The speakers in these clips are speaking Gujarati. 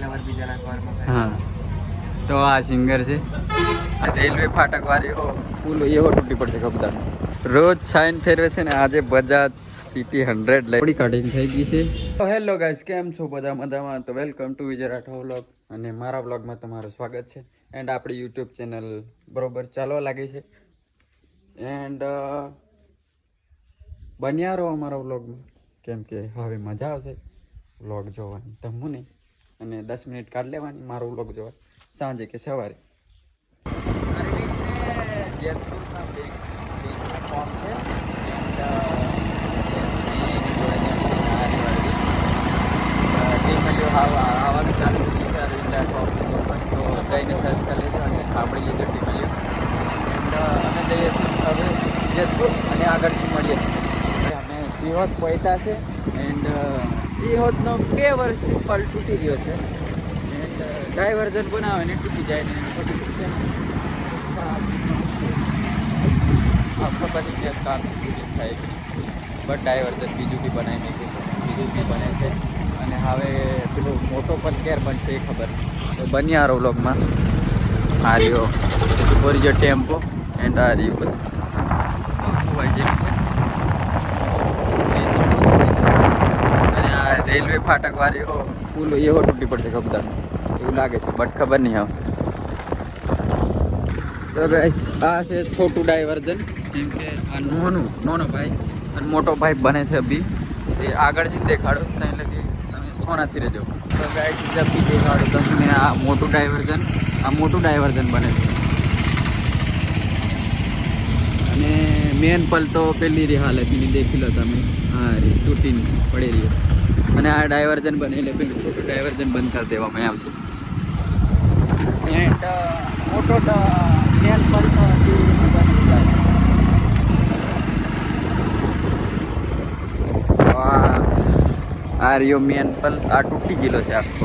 हाँ तो आ सिंगर से रेलवे फाटक वाली हो पुल एवो तूटी पड़े कबूतर रोज साइन फेरवे છે ને આજે બજાજ સિટી 100 લઈ કાઢીને થઈ ગઈ છે. તો હેલો ગાઈસ, કેમ છો બધા મજામાં? તો welcome to Vijay Rathod vlog અને મારા વ્લોગમાં તમારું સ્વાગત છે. એન્ડ આપણી યુટ્યુબ ચેનલ બરોબર ચાલવા લાગી છે એન્ડ બન્યા રહો અમારા વ્લોગમાં, કેમ કે હવે મજા આવશે વ્લોગ જોવાની તમને, અને 10 મિનિટ કાઢ લેવાની મારો વ્લોગ જોવા સાંજે કે સવારે. જેતપુરમાં ફોર્મ છે આવવાનું ચાલુ તો જઈને સર્ચ કરી લેજો અને સાંભળી લેજો ટીમલ્યુ. એન્ડ અમે જઈએ છીએ હવે જેતપુર અને આગળથી મળીએ. અમે સિંહોદ પહોંચ્યા છે એન્ડ સિંહોદનો 2 વર્ષથી પલ તૂટી ગયો છે એન્ડ ડાયવર્ઝન બનાવે ને તૂટી જાય ને પછી ખબર નહીં કે કાર તૂટી થાય કે બટ ડાયવર્ઝન બીજું બી બનાવી નાખ્યું છે, બીજું બી બને છે અને હવે પેલું મોટો પણ કેર બનશે એ ખબર. તો બન્યા રહો વ્લોગમાં. આ રહ્યો ઓરિજો ટેમ્પો એન્ડ આ રહ્યું બધું ખોવાઈ ગયેલું છે અને આ રેલવે ફાટક વાળી પુલ એવો તૂટી પડશે કબૂતર એવું લાગે છે બટ ખબર નહીં હવે. તો ગાઈસ આ છે છોટું ડાયવર્ઝન, કેમ કે આ નાનો ભાઈ અને મોટો ભાઈ બને છે અભી. એ આગળ જ દેખાડો એટલે તમે સોનાથી રહેજો. તો ગાઈસ જબ બી દેખાડો તમને આ મોટું ડાયવર્ઝન બને છે અને મેન પલ તો પેલી રહી હાલતની દેખી લો તમે. હા રે તૂટીને પડેલી અને આ ડાયવર્ઝન બને એટલે પેલું છોટું ડાયવર્ઝન બંધ કરી દેવામાં આવશે. એન્ડ મોટો મેન પલ તો આ રહ્યો મેન પલ, આ તૂટી ગયેલો છે આખો.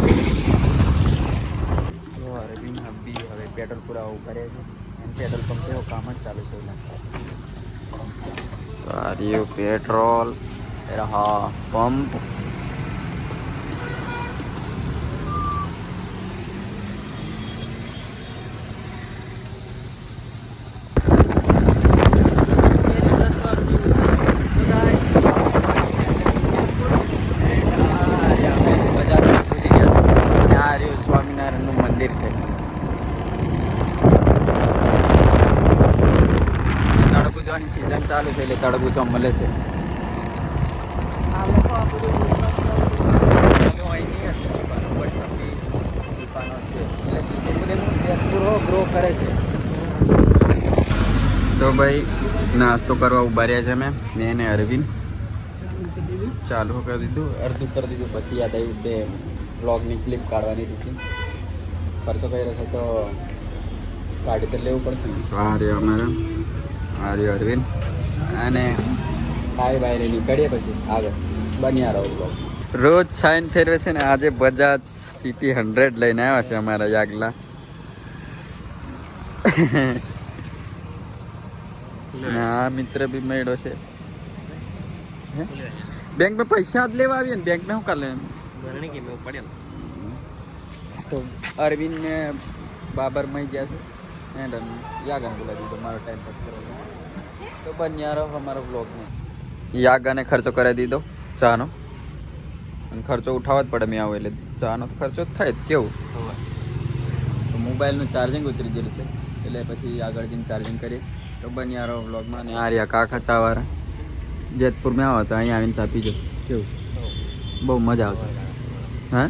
હવે પેટ્રોલ પુરાવું કરે છે અને પેટ્રોલ પંપ એવો કામ જ ચાલુ છે. આ રહ્યું પેટ્રોલ હા પંપ. સ્વામિનારાયણનું મંદિર છે. તળબૂચવાની સિઝન ચાલુ છે એટલે તળબૂચો મળે છે. ગ્રો કરે છે. તો ભાઈ નાસ્તો કરવા ઉભા રહ્યા છે મેં ને એને અરવિંદ ચાલુ કરી દીધું, અડધું કરી દીધું. પછી યાદ આવ્યું બે વ્લોગની ક્લિપ કાઢવાની હતી, ખર્ચો કર્યો છે તો કાઢી તો લેવું પડશે ને. તો આ રહ્યો અમારા, આ રહ્યો અરવિંદ અને બાય નીકળીએ પછી આગળ બન્યા રહો વ્લોગ. રોજ સાઈન ફેરવે છે ને આજે બજાજ સિટી 100 લઈને આવ્યા છે અમારા યાગલા. આ મિત્ર બી મળ્યો છે. બેંક में पैसा જ લેવા આવીએ ને, બેંક में શું कर ले તો અરવિંદ ને બાબર મળી ગયા છે એન્ડ યાગાને બોલાવી દીધો મારો ટાઈમ પાસ કરવા. તો બન્યા રહો અમારા વ્લોગમાં. યાગાને ખર્ચો કરાવી દીધો ચાનો, અને ખર્ચો ઉઠાવવા જ પડે. મેં આવું એટલે ચાનો તો ખર્ચો થાય જ કેવું. તો મોબાઈલનું ચાર્જિંગ ઉતરી ગયેલું છે એટલે પછી આગળ જઈને ચાર્જિંગ કરીએ. તો બન્યા રહો વ્લોગમાં. અને આ રહ્યા કાકા ચાવાળા જેતપુરમાં આવો તો અહીંયા આવીને ચા પીજો, કેવું બહુ મજા આવશે. હા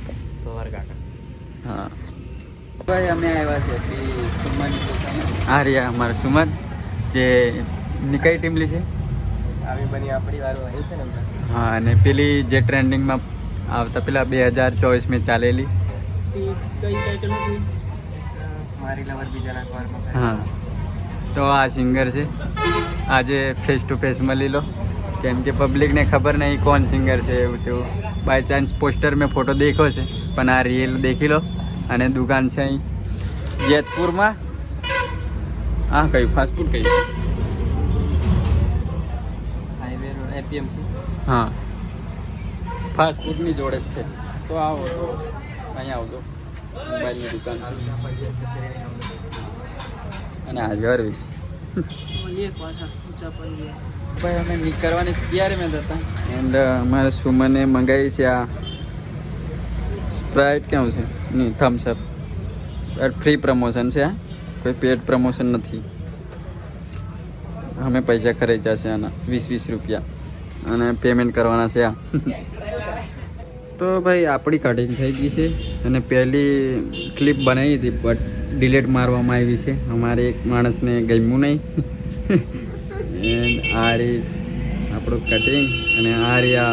હા ભાઈ અમે આવ્યા છે સુમન. આ રહ્યા અમારા સુમન જે કઈ ટીમલી છે આવી બની આપણી વાર આવી છે ને. હા અને પેલી જે ટ્રેન્ડિંગમાં આવતા પેલા 2024 માં ચાલેલી હા. તો આ સિંગર છે. આજે ફેસ ટુ ફેસ મળી લો, કેમ કે પબ્લિકને ખબર નહીં કોણ સિંગર છે એવું તેવું. બાય ચાન્સ પોસ્ટર મેં ફોટો દેખ્યો છે પણ આ રિયલ દેખી લો. અને દુકાન છે અહીં જેતપુરમાં. હા કયું ફાસ્ટફૂડ કયું હાઈવે રોડ એપીએમસી. હા ફાસ્ટફૂડની જોડે જ છે. તો આવો તો અહીંયા આવજો. મોબાઈલની દુકાન છે અને આજે અરવી ભાઈ અમે નીકળવાની તૈયારી મેં હતા એન્ડ અમારે સુમને મંગાવી છે આ સ્પ્રાઇટ કેવું છે નહીં થમ્સઅપ ફ્રી પ્રમોશન છે આ કોઈ પેડ પ્રમોશન નથી અમે પૈસા ખર્ચ્યા છે આના 20 રૂપિયા અને પેમેન્ટ કરવાના છે આ તો ભાઈ આપણી કટિંગ થઈ ગઈ છે અને પહેલી ક્લિપ બનાવી હતી બટ ડિલેટ મારવામાં આવી છે અમારે એક માણસને ગમ્યું નહીં એન્ડ આ રી આપણું કટિંગ અને આ રી આ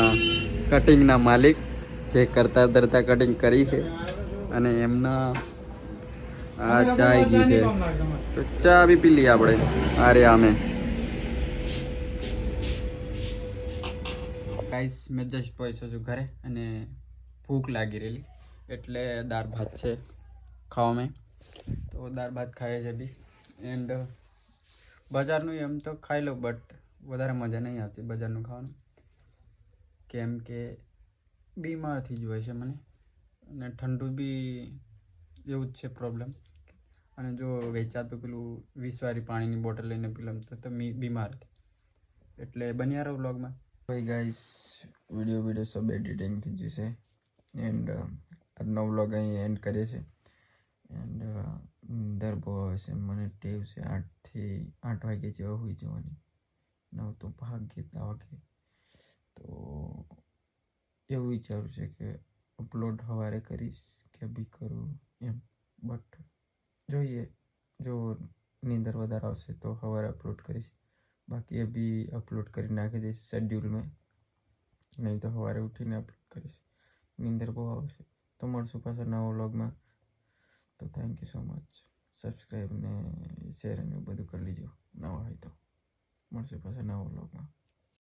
કટિંગના માલિક જે કરતા ધરતા કટિંગ કરી છે અને એમના આ ચા આવી ગઈ છે તો ચા બી પી લઈએ આપણે આ રે અમે ગાઈસ મેં જસ્ટ પહોંચ્યો છું ઘરે અને ભૂખ લાગી રહેલી એટલે દાળ ભાત છે ખાવામાં તો દાળ ભાત ખાઈએ છે બી એન્ડ બજારનું એમ તો ખાઈ લો બટ વધારે મજા નહીં આવતી બજારનું ખાવાનું કેમ કે બીમાર થઈ જ હોય છે મને અને ઠંડુ બી એવું જ છે પ્રોબ્લેમ અને જો વેચાતું પેલું 20 વાળી પાણીની બોટલ લઈને પીલમ તો બીમાર હતી એટલે બન્યા રહો વ્લોગમાં ભાઈ ગાઈસ વિડીયો સબ એડિટિંગ થઈ જશે એન્ડ આજનો વ્લોગ અહીં એન્ડ કરીએ છીએ એન્ડ દર બહુ આવે છે મને ટેવ છે 8 વાગે જેવા હોઈ જવાની 9 તો ભાગ્યે 10 વાગે તો એવું વિચારું છે કે અપલોડ સવારે કરીશ કે બી કરું એમ બટ જોઈએ જો નીંદર વધારે આવશે તો સવારે અપલોડ કરીશ બાકી અભી અપલોડ કરી નાખી દઈશ શેડ્યુલ મેં નહીં તો સવારે ઉઠીને અપલોડ કરીશ નીંદર બહુ આવશે તો મળશું પાછા નવા વ્લોગમાં તો thank you so much subscribe ને શેર અને બધું કરી લીજો નવા હોય તો મળશું પાછા નવા વ્લોગમાં